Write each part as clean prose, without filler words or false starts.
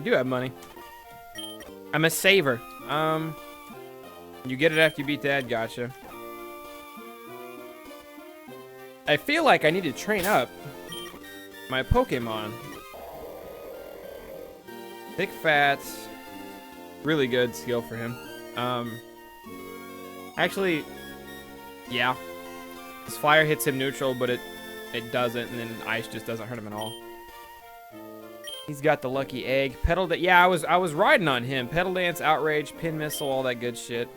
do have money. I'm a saver. You get it after you beat Dad. Gotcha. I feel like I need to train up my Pokemon. Thick Fats. Really good skill for him. Actually, yeah. His fire hits him neutral, but it doesn't, and then ice just doesn't hurt him at all. He's got the lucky egg. Pedal Dance. Yeah, I was riding on him. Pedal Dance, Outrage, Pin Missile, all that good shit.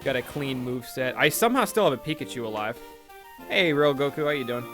Got a clean moveset. I somehow still have a Pikachu alive. Hey, Real Goku, how you doing?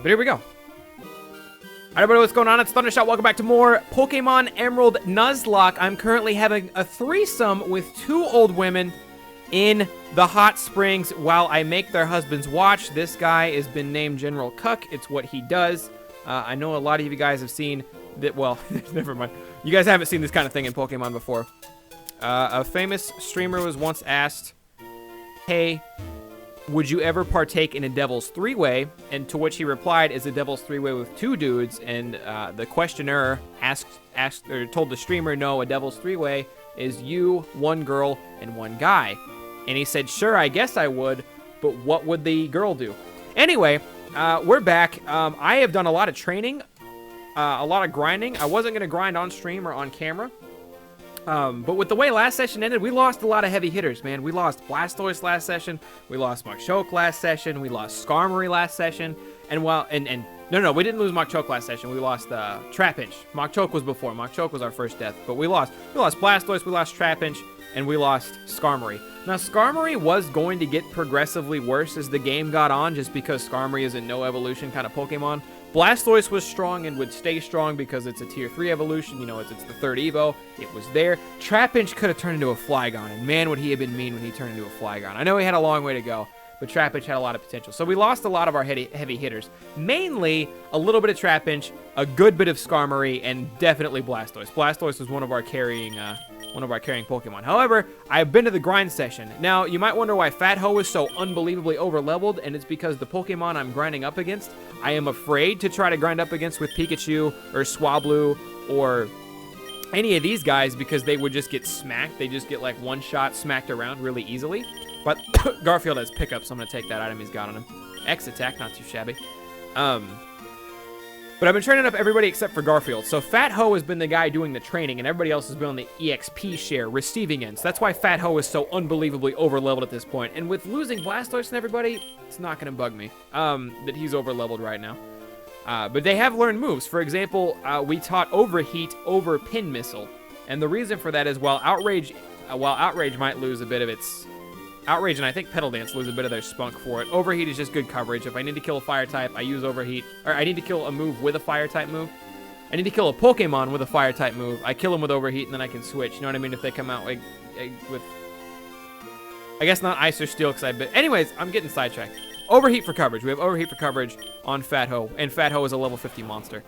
But here we go. Alright, everybody, what's going on? It's Thundershot. Welcome back to more Pokemon Emerald Nuzlocke. I'm currently having a threesome with two old women in the hot springs while I make their husbands watch. This guy has been named General Cuck. It's what he does. I know a lot of you guys have seen that. Well, never mind. You guys haven't seen this kind of thing in Pokemon before. A famous streamer was once asked, hey, would you ever partake in a devil's three-way? And to which he replied, is a devil's three-way with two dudes? And the questioner told the streamer, no, a devil's three-way is you, one girl, and one guy. And he said, sure, I guess I would, but what would the girl do? Anyway, we're back. I have done a lot of training, a lot of grinding. I wasn't going to grind on stream or on camera. But with the way last session ended, we lost a lot of heavy hitters, man. We lost Blastoise last session. We lost Machoke last session. We lost Skarmory last session. And no, we didn't lose Machoke last session. We lost Trapinch. Machoke was before. Machoke was our first death. But we lost Blastoise, we lost Trapinch, and we lost Skarmory. Now, Skarmory was going to get progressively worse as the game got on, just because Skarmory is a no evolution kind of Pokemon. Blastoise was strong and would stay strong because it's a tier 3 evolution. You know, it's the third Evo. It was there. Trapinch could have turned into a Flygon, and man, would he have been mean when he turned into a Flygon. I know he had a long way to go, but Trapinch had a lot of potential. So we lost a lot of our heavy hitters. Mainly a little bit of Trapinch, a good bit of Skarmory, and definitely Blastoise. Blastoise was one of our carrying Pokemon. However, I've been to the grind session. Now, you might wonder why Fat Ho is so unbelievably over-leveled, and it's because the Pokemon I'm grinding up against, I am afraid to try to grind up against with Pikachu or Swablu or any of these guys because they would just get smacked. They just get like one shot smacked around really easily. But Garfield has pickup, so I'm going to take that item he's got on him. X attack, not too shabby. But I've been training up everybody except for Garfield. So Fat Ho has been the guy doing the training, and everybody else has been on the EXP share, receiving ends. That's why Fat Ho is so unbelievably over-leveled at this point. And with losing Blastoise and everybody, it's not going to bug me that he's over-leveled right now. But they have learned moves. For example, we taught Overheat over Pin Missile. And the reason for that is while Outrage might lose a bit of its... Outrage and I think Petal Dance lose a bit of their spunk for it. Overheat is just good coverage. If I need to kill a fire type, I use Overheat. Or I need to kill a move with a fire type move. I need to kill a Pokemon with a fire type move. I kill them with Overheat and then I can switch. You know what I mean? If they come out with... I guess not Ice or Steel because I... But anyways, I'm getting sidetracked. Overheat for coverage. We have Overheat for coverage on Fat Ho. And Fat Ho is a level 50 monster.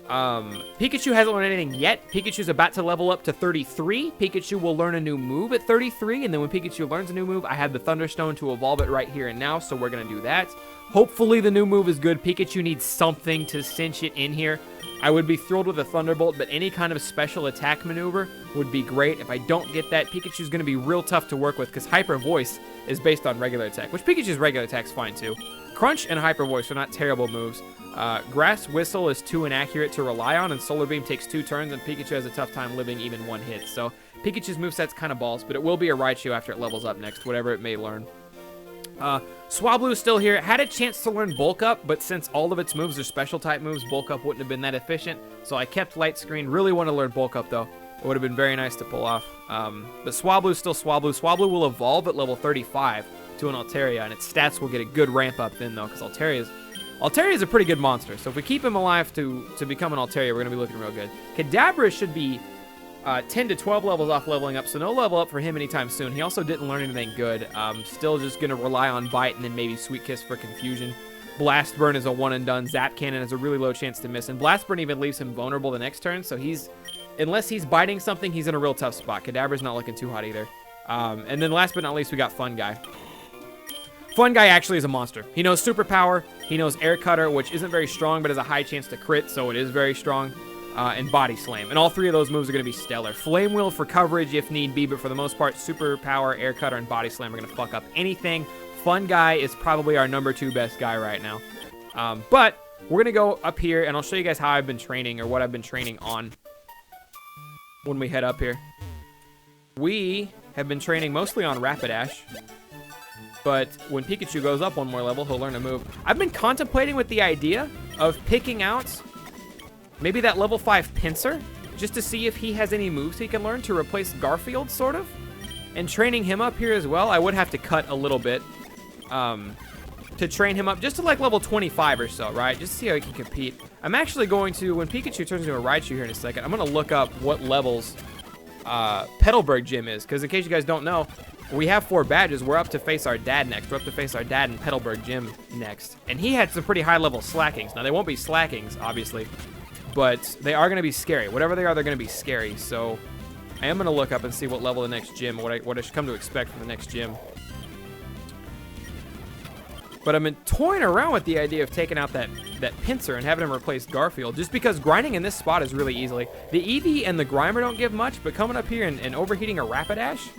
Pikachu hasn't learned anything yet. Pikachu's about to level up to 33. Pikachu will learn a new move at 33, and then when Pikachu learns a new move, I have the Thunderstone to evolve it right here and now, so we're going to do that. Hopefully the new move is good. Pikachu needs something to cinch it in here. I would be thrilled with a Thunderbolt, but any kind of special attack maneuver would be great. If I don't get that, Pikachu's going to be real tough to work with, because Hyper Voice is based on regular attack, which Pikachu's regular attack's fine too. Crunch and Hyper Voice are not terrible moves. Grass Whistle is too inaccurate to rely on, and Solar Beam takes 2 turns, and Pikachu has a tough time living even 1 hit. So Pikachu's moveset's kind of balls, but it will be a Raichu after it levels up next, whatever it may learn. Swablu is still here. Had a chance to learn Bulk Up, but since all of its moves are special type moves, Bulk Up wouldn't have been that efficient. So I kept Light Screen. Really want to learn Bulk Up, though. It would have been very nice to pull off. But Swablu is still Swablu. Swablu will evolve at level 35 to an Altaria, and its stats will get a good ramp up then, though, because Altaria is a pretty good monster, so if we keep him alive to become an Altaria, we're going to be looking real good. Kadabra should be 10 to 12 levels off leveling up, so no level up for him anytime soon. He also didn't learn anything good. Still just going to rely on Bite and then maybe Sweet Kiss for confusion. Blast Burn is a one and done. Zap Cannon has a really low chance to miss, and Blast Burn even leaves him vulnerable the next turn, so unless he's biting something, he's in a real tough spot. Kadabra's not looking too hot either. And then last but not least, we got Fun Guy. Fun Guy actually is a monster. He knows Superpower, he knows Air Cutter, which isn't very strong, but has a high chance to crit, so it is very strong, and Body Slam. And all 3 of those moves are going to be stellar. Flame Wheel for coverage if need be, but for the most part, Superpower, Air Cutter, and Body Slam are going to fuck up anything. Fun Guy is probably our number 2 best guy right now. But we're going to go up here, and I'll show you guys how I've been training, or what I've been training on when we head up here. We have been training mostly on Rapidash. But when Pikachu goes up 1 more level, he'll learn a move. I've been contemplating with the idea of picking out maybe that level 5 Pinsir, just to see if he has any moves he can learn to replace Garfield, sort of. And training him up here as well. I would have to cut a little bit to train him up just to like level 25 or so, right? Just to see how he can compete. I'm actually going to, when Pikachu turns into a Raichu here in a second, I'm going to look up what levels Petalburg Gym is. Because in case you guys don't know, we have 4 badges. We're up to face our dad next. We're up to face our dad in Petalburg Gym next. And he had some pretty high level slackings. Now, they won't be slackings, obviously. But they are going to be scary. Whatever they are, they're going to be scary. So I am going to look up and see what level the next gym, what I should come to expect from the next gym. But I've been toying around with the idea of taking out that Pinsir and having him replace Garfield, just because grinding in this spot is really easy. The Eevee and the Grimer don't give much, but coming up here and overheating a Rapidash,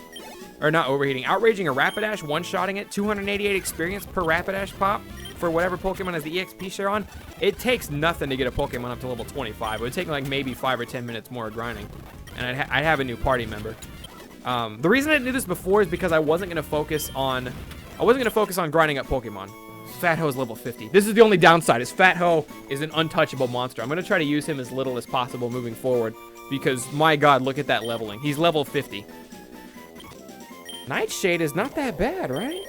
or not overheating, outraging a Rapidash, one-shotting it, 288 experience per Rapidash pop for whatever Pokemon has the EXP share on. It takes nothing to get a Pokemon up to level 25. It would take like maybe 5 or 10 minutes more of grinding, and I'd have a new party member. The reason I didn't do this before is because I wasn't going to focus on grinding up Pokemon. Fat Ho's level 50. This is the only downside, is Fat Ho is an untouchable monster. I'm going to try to use him as little as possible moving forward, because my god, look at that leveling. He's level 50. Nightshade is not that bad, right?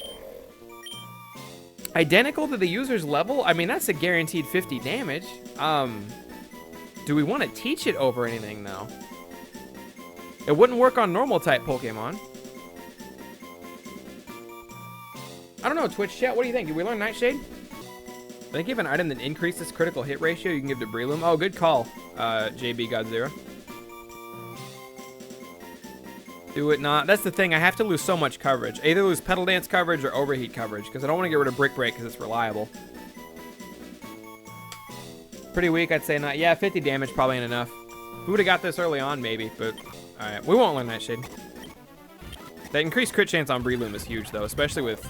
Identical to the user's level? I mean, that's a guaranteed 50 damage. Do we want to teach it over anything, though? It wouldn't work on normal type Pokemon. I don't know, Twitch chat, what do you think? Did we learn Nightshade? I think you have an item that increases critical hit ratio you can give to Breloom. Oh, good call, JB Godzilla. Do it not. That's the thing. I have to lose so much coverage. Either lose Petal Dance coverage or Overheat coverage, because I don't want to get rid of Brick Break because it's reliable. Pretty weak, I'd say not. Yeah, 50 damage probably ain't enough. We would have got this early on, maybe, but alright. We won't learn Nightshade. That increased crit chance on Breloom is huge, though, especially with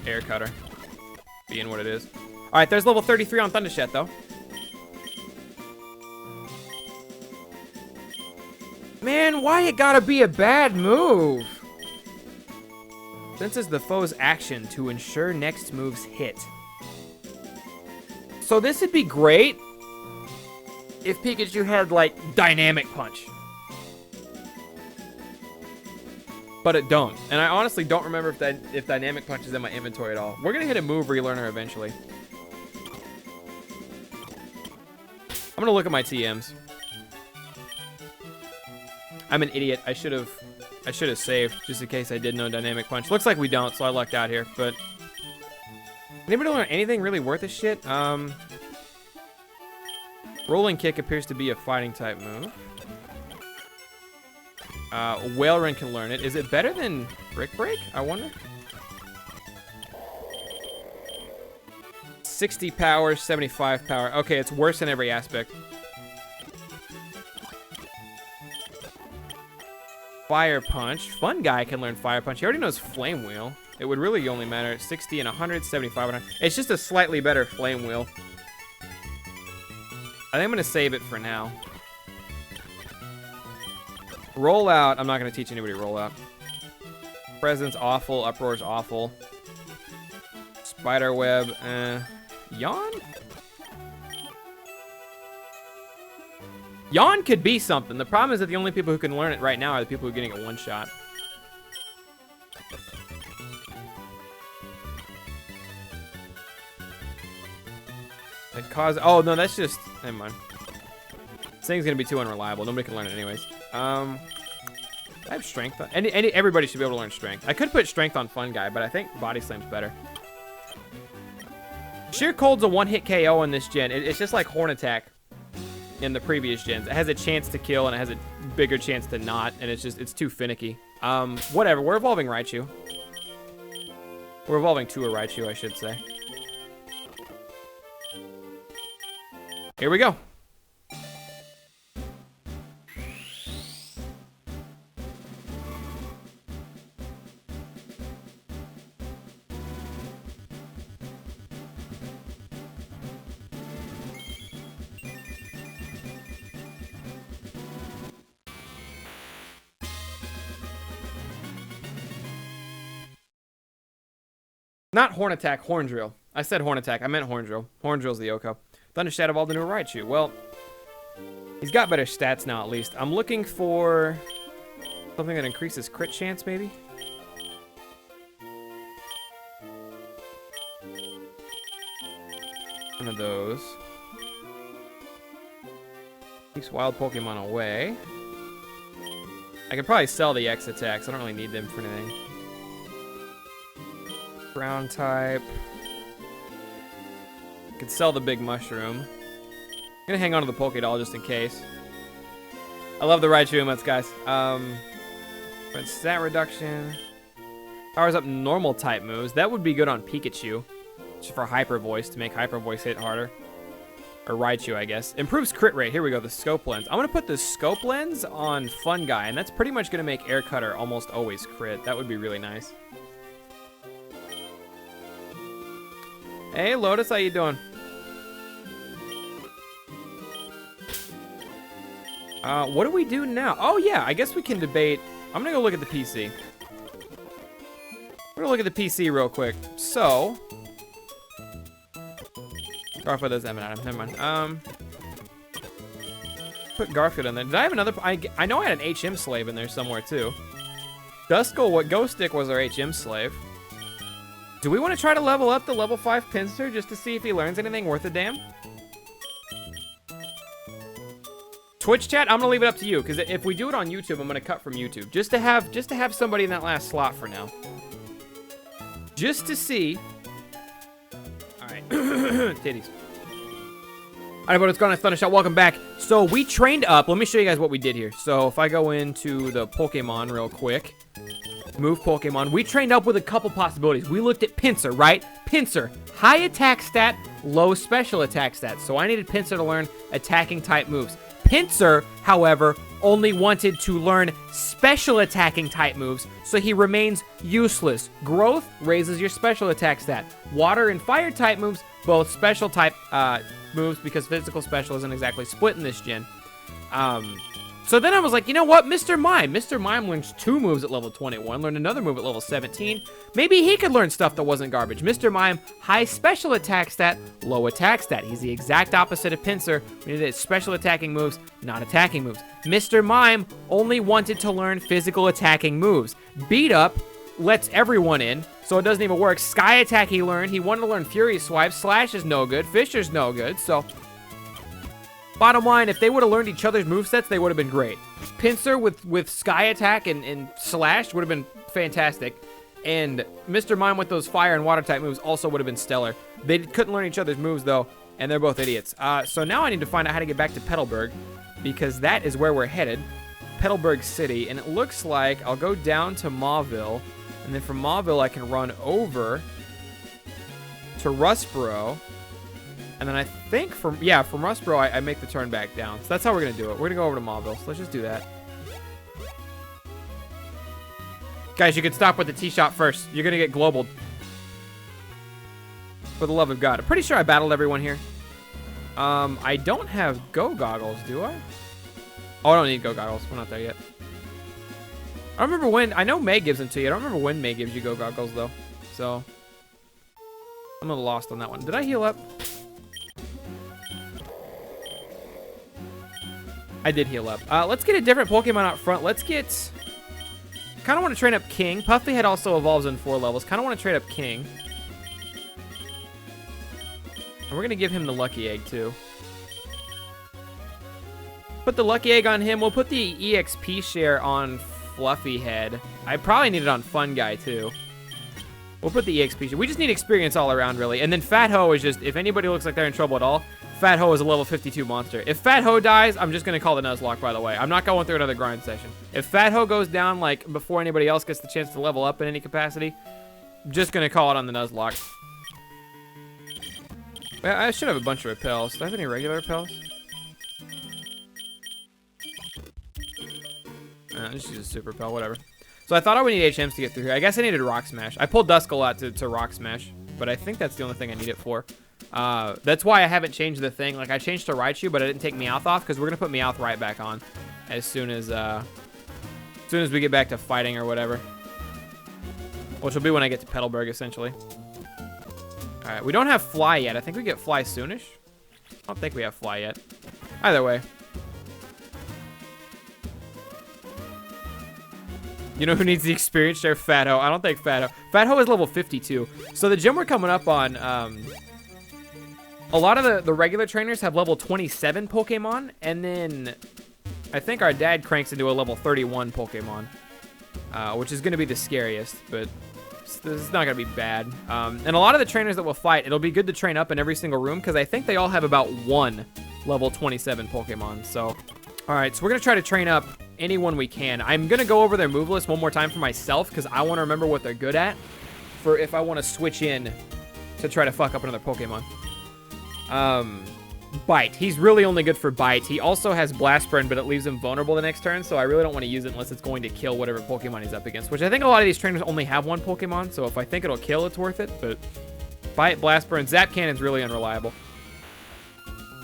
Air Cutter being what it is. Alright, there's level 33 on Thundershot, though. Man, why it gotta be a bad move? Senses the foe's action to ensure next move's hit. So this would be great if Pikachu had, like, Dynamic Punch. But it don't. And I honestly don't remember if Dynamic Punch is in my inventory at all. We're going to hit a move relearner eventually. I'm going to look at my TMs. I'm an idiot. I should have saved just in case I did know Dynamic Punch. Looks like we don't, so I lucked out here. But anybody learn anything really worth a shit? Rolling Kick appears to be a fighting type move. Whale Run can learn it. Is it better than Brick Break? I wonder. 60 power, 75 power. Okay, it's worse in every aspect. Fire Punch. Fun Guy can learn Fire Punch. He already knows Flame Wheel. It would really only matter at 60 and 100, 75, 100. It's just a slightly better Flame Wheel. I think I'm going to save it for now. Rollout. I'm not going to teach anybody Rollout. Presence, awful. Uproar's awful. Spiderweb. Yawn? Yawn could be something. The problem is that the only people who can learn it right now are the people who are getting a one-shot. It causes... Oh, no, that's just... Never mind. This thing's going to be too unreliable. Nobody can learn it anyways. I have Strength. Everybody should be able to learn Strength. I could put Strength on Fun Guy, but I think Body Slam's better. Sheer Cold's a one-hit KO in this gen. It's just like Horn Attack in the previous gens. It has a chance to kill, and it has a bigger chance to not, and it's too finicky. Whatever. We're evolving Raichu. We're evolving to a Raichu, I should say. Here we go. Not Horn Attack, Horn Drill. I said Horn Attack. I meant Horn Drill. Horn Drill's the Oko. Thundershot evolved the new Raichu. Well, he's got better stats now, at least. I'm looking for something that increases crit chance, maybe? One of those. Keeps wild Pokemon away. I could probably sell the X attacks. I don't really need them for anything. Ground type. Could sell the big mushroom. I'm gonna hang on to the Pokédoll just in case. I love the Raichu emotes, guys. But stat reduction. Powers up normal type moves. That would be good on Pikachu. Just for Hyper Voice, to make Hyper Voice hit harder. Or Raichu, I guess. Improves crit rate. Here we go, the Scope Lens. I'm gonna put the Scope Lens on Fun Guy, and that's pretty much gonna make Air Cutter almost always crit. That would be really nice. Hey, Lotus, how you doing? What do we do now? Oh, yeah, I guess we can debate. I'm gonna go look at the PC. We're gonna look at the PC real quick. So, Garfield doesn't have an item. Never mind. Put Garfield in there. Did I have another? I know I had an HM slave in there somewhere too. Duskull, what Ghost Stick was our HM slave. Do we want to try to level up the level 5 Pinsir just to see if he learns anything worth a damn? Twitch chat, I'm gonna leave it up to you, because if we do it on YouTube, I'm gonna cut from YouTube. Just to have somebody in that last slot for now. Just to see. Alright. Titties. Alright, but what's going on? It's Thundershot. Welcome back. So we trained up. Let me show you guys what we did here. So if I go into the Pokemon real quick. Move Pokemon. We trained up with a couple possibilities. We looked at Pinsir, right? Pinsir, high attack stat, low special attack stat. So I needed Pinsir to learn attacking type moves. Pinsir, however, only wanted to learn special attacking type moves, so he remains useless. Growth raises your special attack stat. Water and fire type moves, both special type moves, because physical special isn't exactly split in this gen. So then I was like, you know what, Mr. Mime. Mr. Mime learns 2 moves at level 21, learned another move at level 17. Maybe he could learn stuff that wasn't garbage. Mr. Mime, high special attack stat, low attack stat. He's the exact opposite of Pinsir. We needed special attacking moves, not attacking moves. Mr. Mime only wanted to learn physical attacking moves. Beat Up lets everyone in, so it doesn't even work. Sky Attack he learned. He wanted to learn Fury Swipe. Slash is no good. Fisher's no good, so... Bottom line, if they would have learned each other's movesets, they would have been great. Pinsir with Sky Attack and Slash would have been fantastic. And Mr. Mime with those Fire and Water type moves also would have been stellar. They couldn't learn each other's moves, though, and they're both idiots. So now I need to find out how to get back to Petalburg, because that is where we're headed. Petalburg City, and it looks like I'll go down to Mauville, and then from Mauville I can run over to Rustboro. And then I think from Rustboro, I make the turn back down. So that's how we're going to do it. We're going to go over to Mauville. So let's just do that. Guys, you can stop with the T-shot first. You're going to get globaled. For the love of God. I'm pretty sure I battled everyone here. I don't have Go Goggles, do I? Oh, I don't need Go Goggles. We're not there yet. I don't remember when. I know May gives them to you. I don't remember when May gives you Go Goggles, though. So, I'm a little lost on that one. Did I heal up? I did heal up. Let's get a different Pokemon out front. Let's get... Kind of want to train up King. Puffyhead also evolves in 4 levels. Kind of want to train up King. And we're going to give him the Lucky Egg, too. Put the Lucky Egg on him. We'll put the EXP share on Fluffyhead. I probably need it on Fun Guy, too. We'll put the EXP share. We just need experience all around, really. And then Fat Ho is just... If anybody looks like they're in trouble at all... Fat Ho is a level 52 monster. If Fat Ho dies, I'm just going to call the Nuzlocke, by the way. I'm not going through another grind session. If Fat Ho goes down, like, before anybody else gets the chance to level up in any capacity, I'm just going to call it on the Nuzlocke. I should have a bunch of repels. Do I have any regular repels? Just use a super repel, whatever. So I thought I would need HMs to get through here. I guess I needed Rock Smash. I pulled Duskull out to Rock Smash, but I think that's the only thing I need it for. That's why I haven't changed the thing. Like, I changed to Raichu, but I didn't take Meowth off, because we're going to put Meowth right back on as soon as we get back to fighting or whatever. Which will be when I get to Petalburg, essentially. Alright, we don't have Fly yet. I think we get Fly soonish. I don't think we have Fly yet. Either way. You know who needs the experience share? Fat Ho. I don't think Fat Ho. Fat Ho is level 52. So the gym we're coming up on, a lot of the regular trainers have level 27 Pokemon, and then I think our dad cranks into a level 31 Pokemon, which is going to be the scariest, but it's not going to be bad. And a lot of the trainers that will fight, it'll be good to train up in every single room, because I think they all have about 1 level 27 Pokemon. So, all right, so we're going to try to train up anyone we can. I'm going to go over their move list one more time for myself, because I want to remember what they're good at for if I want to switch in to try to fuck up another Pokemon. Bite. He's really only good for Bite. He also has Blast Burn, but it leaves him vulnerable the next turn, so I really don't want to use it unless it's going to kill whatever Pokemon he's up against, which I think a lot of these trainers only have 1 Pokemon, so if I think it'll kill, it's worth it, but Bite, Blast Burn, Zap Cannon's really unreliable.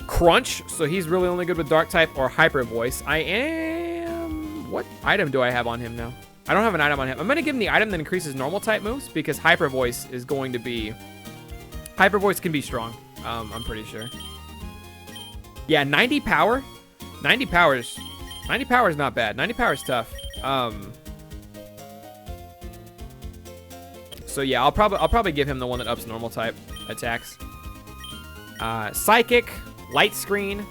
Crunch, so he's really only good with Dark-type or Hyper Voice. What item do I have on him now? I don't have an item on him. I'm going to give him the item that increases Normal-type moves, because Hyper Voice is going to be... Hyper Voice can be strong. I'm pretty sure. Yeah, 90 power. 90 power is not bad. 90 power is tough. So yeah, I'll probably give him the one that ups normal type attacks. Psychic, Light Screen,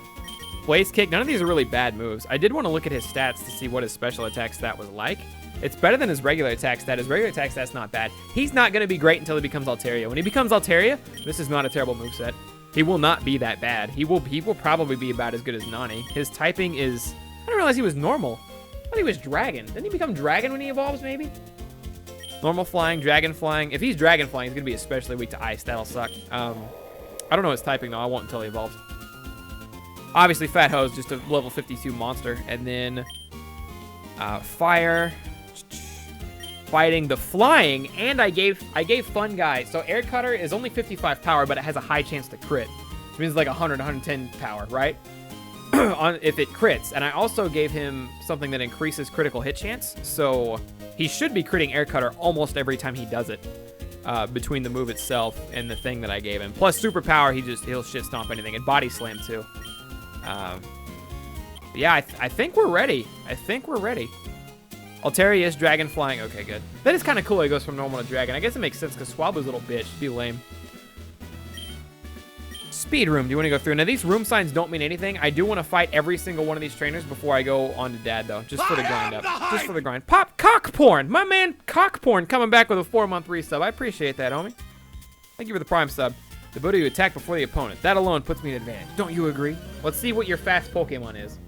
Blaze Kick. None of these are really bad moves. I did want to look at his stats to see what his special attack stat was like. It's better than his regular attack stat. His regular attack stat's not bad. He's not going to be great until he becomes Altaria. When he becomes Altaria, this is not a terrible moveset. He will not be that bad. He will probably be about as good as Nani. His typing is... I didn't realize he was normal. I thought he was Dragon. Didn't he become Dragon when he evolves, maybe? Normal flying, Dragon flying. If he's Dragon flying, he's going to be especially weak to Ice. That'll suck. I don't know his typing, though. I won't until he evolves. Obviously, Fat Ho is just a level 52 monster. And then... Fire... Fighting the flying, and I gave Fun Guy. So Air Cutter is only 55 power, but it has a high chance to crit, which means like 100, 110 power, right? if it crits. And I also gave him something that increases critical hit chance. So he should be critting Air Cutter almost every time he does it. Between the move itself and the thing that I gave him. Plus superpower, he'll shit stomp anything. And body slam too. Yeah, I think we're ready. I think we're ready. Alterius, dragon flying. Okay, good. That is kind of cool. He goes from normal to dragon. I guess it makes sense because Swablu's a little bitch. Be lame. Speed room. Do you want to go through? Now, these room signs don't mean anything. I do want to fight every single one of these trainers before I go on to Dad, though. Just for the grind up. Just for the grind. Pop cock porn. My man cock porn coming back with a 4-month resub. I appreciate that, homie. Thank you for the prime sub. The ability to attack before the opponent. That alone puts me at advantage. Don't you agree? Let's see what your fast Pokemon is.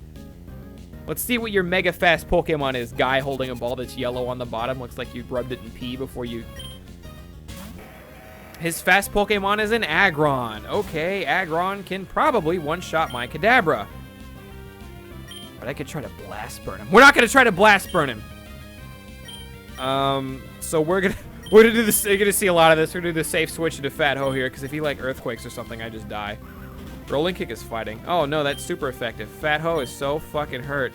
Let's see what your mega fast Pokemon is. Guy holding a ball that's yellow on the bottom. Looks like you rubbed it in pee before you... His fast Pokemon is an Aggron. Okay, Aggron can probably one-shot my Kadabra. But I could try to Blast Burn him. We're not going to try to Blast Burn him. So we're gonna do this. You're gonna see a lot of this. We're gonna do the safe switch into Fat Ho here, because if he like earthquakes or something, I just die. Rolling Kick is fighting. Oh no, that's super effective. Fat Ho is so fucking hurt.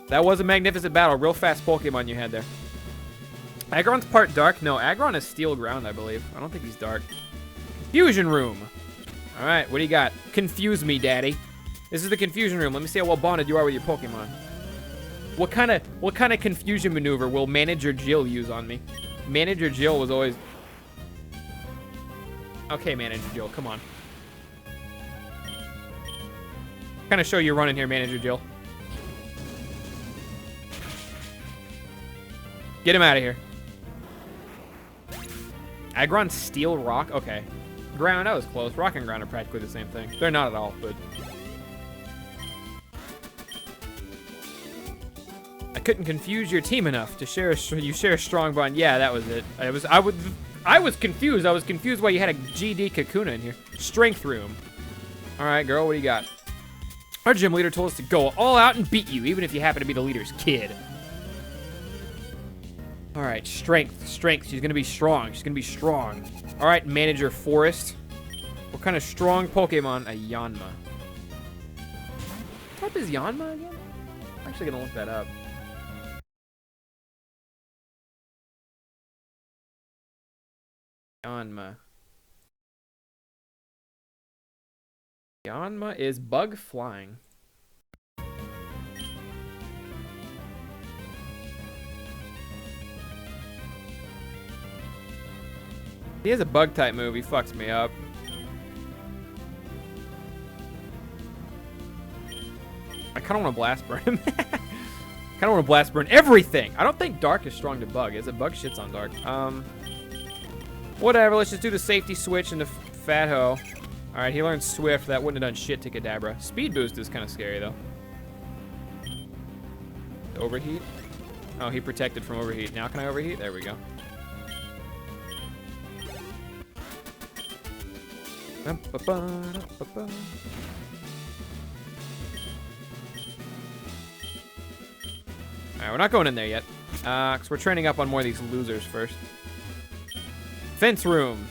That was a magnificent battle. Real fast Pokemon you had there. Aggron's part dark? No, Aggron is steel ground, I believe. I don't think he's dark. Fusion room. All right, what do you got? Confuse me, daddy. This is the confusion room. Let me see how well bonded you are with your Pokemon. What kind of confusion maneuver will Manager Jill use on me? Manager Jill was always... Okay, Manager Jill, come on. What kind of show you're running here, Manager Jill? Get him out of here. Aggron Steel Rock? Okay. Ground, that was close. Rock and Ground are practically the same thing. They're not at all, but... I couldn't confuse your team enough to share you share a strong bond. Yeah, that was it. I was confused. I was confused why you had a GD Kakuna in here. Strength room. All right, girl, what do you got? Our gym leader told us to go all out and beat you, even if you happen to be the leader's kid. All right, strength. She's gonna be strong. All right, Manager Forest. What kind of strong Pokemon? A Yanma. What type is Yanma again? I'm actually gonna look that up. Yanma is bug flying. He has a bug type move. He fucks me up. I kind of want to blast burn him. Kind of want to blast burn everything. I don't think dark is strong to bug. Is it? Bug shits on dark. Whatever. Let's just do the safety switch into Fat Ho. All right, he learned Swift. That wouldn't have done shit to Kadabra. Speed boost is kind of scary though. Overheat. Oh, he protected from overheat. Now can I overheat? There we go. Alright, we're not going in there yet. Because we're training up on more of these losers first. Fence room.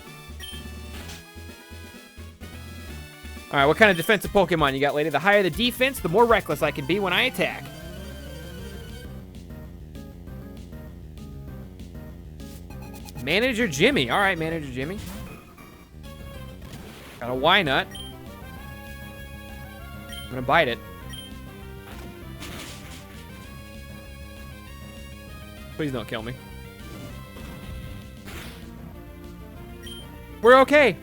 Alright, what kind of defensive Pokemon you got, lady? The higher the defense, the more reckless I can be when I attack. Manager Jimmy. Alright, Manager Jimmy. Got a Y-Nut. I'm gonna bite it. Please don't kill me. We're okay.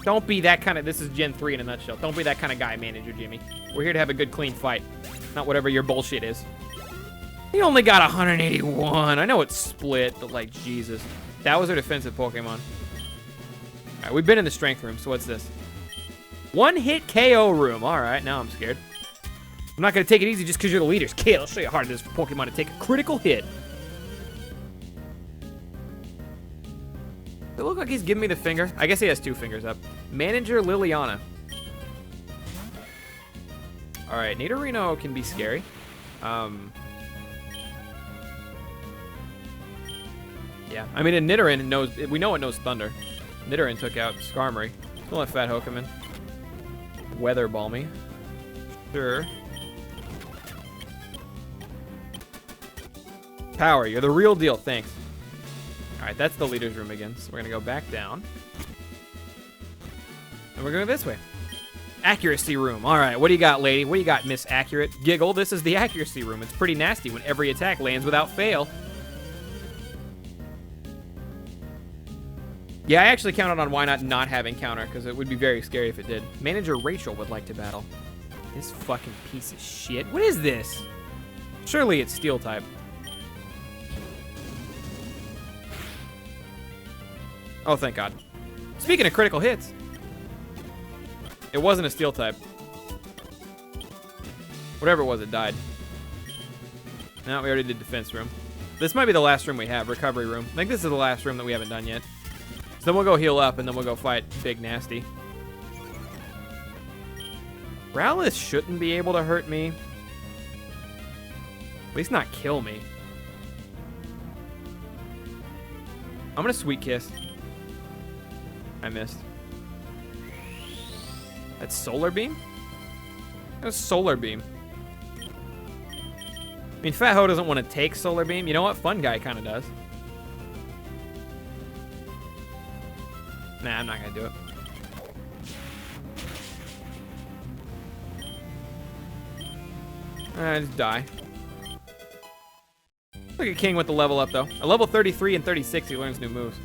Don't be that kind of... This is Gen 3 in a nutshell. Don't be that kind of guy, Manager Jimmy. We're here to have a good, clean fight. Not whatever your bullshit is. He only got 181. I know it's split, but like, Jesus. That was our defensive Pokemon. Alright, we've been in the strength room, so what's this? One-hit KO room. Alright, now I'm scared. I'm not going to take it easy just because you're the leader's kid. I'll show you how hard it is for Pokemon to take a critical hit. Does it look like he's giving me the finger? I guess he has two fingers up. Manager Liliana. Alright, Nidorino can be scary. Yeah, I mean, a Nidoran knows... We know it knows Thunder. Nidoran took out Skarmory. We'll let Fat Ho come in. Weather Balmy. Sure. Power, you're the real deal. Thanks. Alright, that's the leader's room again. So we're gonna go back down. And we're going this way. Accuracy room. Alright, what do you got, lady? What do you got, Miss Accurate? Giggle, this is the accuracy room. It's pretty nasty when every attack lands without fail. Yeah, I actually counted on why not having counter, because it would be very scary if it did. Manager Rachel would like to battle. This fucking piece of shit. What is this? Surely it's steel type. Oh, thank God. Speaking of critical hits, it wasn't a steel type. Whatever it was, it died. No, we already did defense room. This might be the last room we have, recovery room. I think this is the last room that we haven't done yet. So then we'll go heal up, and then we'll go fight Big Nasty. Growlithe shouldn't be able to hurt me. At least not kill me. I'm gonna Sweet Kiss. I missed. That's Solar Beam? That's Solar Beam. I mean, Fat Ho doesn't want to take Solar Beam. You know what? Fun Guy kind of does. Nah, I'm not going to do it. Just die. Look at King with the level up, though. At level 33 and 36, he learns new moves.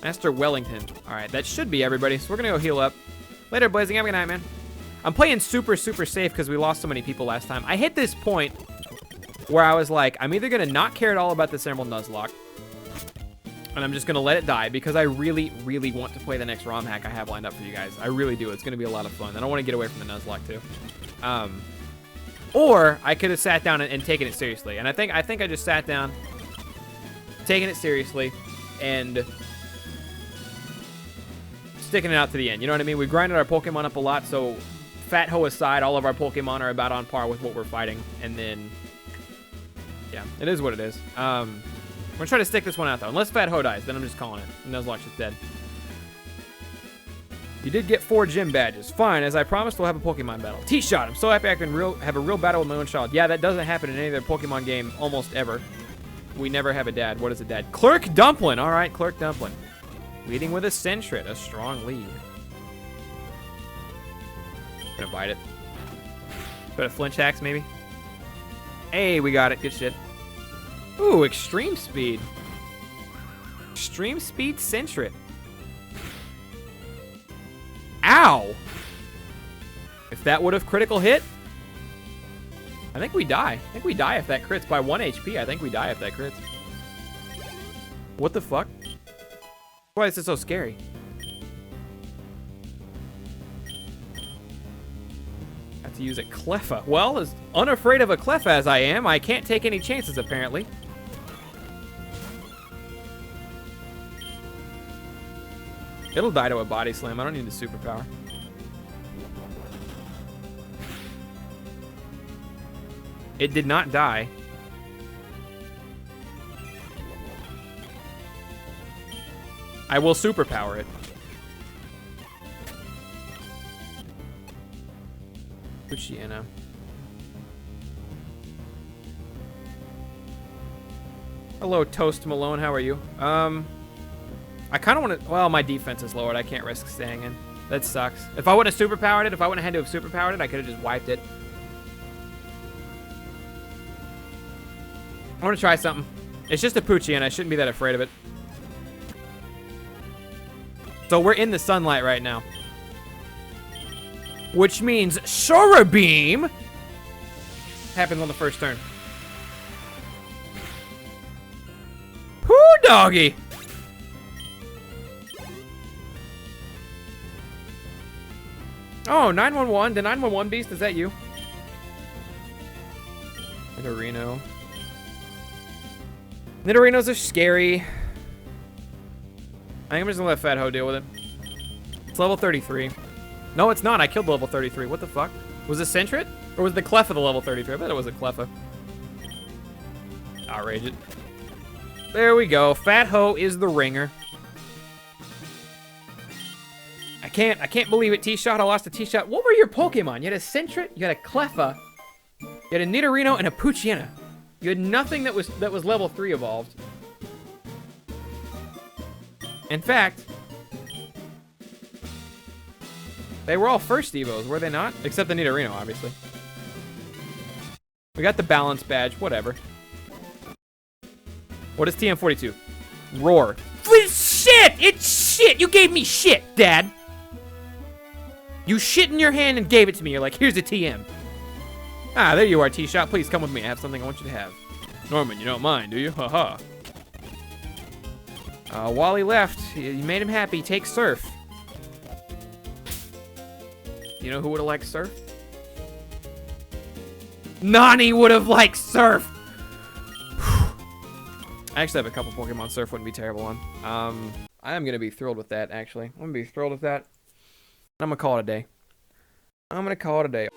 Master Wellington. All right, that should be everybody. So we're going to go heal up. Later, Blazing. Have a good night, man. I'm playing super safe because we lost so many people last time. I hit this point where I was like, I'm either going to not care at all about this Emerald Nuzlocke, and I'm just going to let it die because I really want to play the next ROM hack I have lined up for you guys. I really do. It's going to be a lot of fun. I don't want to get away from the Nuzlocke, too. Or I could have sat down and taken it seriously. And I think I just sat down, taking it seriously, and sticking it out to the end. You know what I mean? We grinded our Pokemon up a lot, so Fat Ho aside, all of our Pokemon are about on par with what we're fighting. And then, yeah, it is what it is. We're gonna try to stick this one out, though. Unless Fat Ho dies, then I'm just calling it. Nuzlocke's just dead. You did get 4 gym badges. Fine, as I promised, we'll have a Pokemon battle. T-Shot, I'm so happy I can have a real battle with my own child. Yeah, that doesn't happen in any other Pokemon game almost ever. We never have a dad. What is a dad? Clerk Dumpling. All right, Clerk Dumpling. Leading with a Sentret, a strong lead. Gonna bite it. Got a Flinch Axe, maybe? Hey, we got it. Good shit. Ooh, Extreme Speed. Extreme Speed Sentret. Ow! If that would have critical hit, I think we die. I think we die if that crits by 1 HP. I think we die if that crits. What the fuck? Why is this so scary? I have to use a Cleffa. Well, as unafraid of a Cleffa as I am, I can't take any chances, apparently. It'll die to a Body Slam. I don't need the superpower. It did not die. I will superpower it. Luciana. Hello, Toast Malone. How are you? I kind of want to... Well, my defense is lowered. I can't risk staying in. That sucks. If I wouldn't have superpowered it, if I wouldn't have had to have superpowered it, I could have just wiped it. I want to try something. It's just a Poochie, and I shouldn't be that afraid of it. So we're in the sunlight right now. Which means Sora Beam happens on the first turn. Poo doggy! Oh, 911. The 911 beast, is that you? Nidorino. Nidorinos are scary. I think I'm just gonna let Fat Ho deal with it. It's level 33. No, it's not. I killed level 33. What the fuck? Was it Sentret? Or was the Cleffa the level 33? I bet it was a Cleffa. Outrage it. There we go. Fat Ho is the ringer. can't believe it. T-Shot, I lost a T-Shot. What were your Pokemon? You had a Sentret, you had a Cleffa, you had a Nidorino, and a Poochyena. You had nothing that was level 3 evolved. In fact, they were all first Evos, were they not? Except the Nidorino, obviously. We got the balance badge, whatever. What is TM42? Roar. Shit! It's shit! You gave me shit, Dad! You shit in your hand and gave it to me. You're like, here's a TM. Ah, there you are, T-Shot. Please come with me. I have something I want you to have. Norman, you don't mind, do you? Haha. Wally left. You made him happy. Take Surf. You know who would have liked Surf? Nani would have liked Surf! I actually have a couple Pokemon Surf wouldn't be terrible on. I am going to be thrilled with that, actually. I'm going to be thrilled with that. I'm going to call it a day. I'm going to call it a day.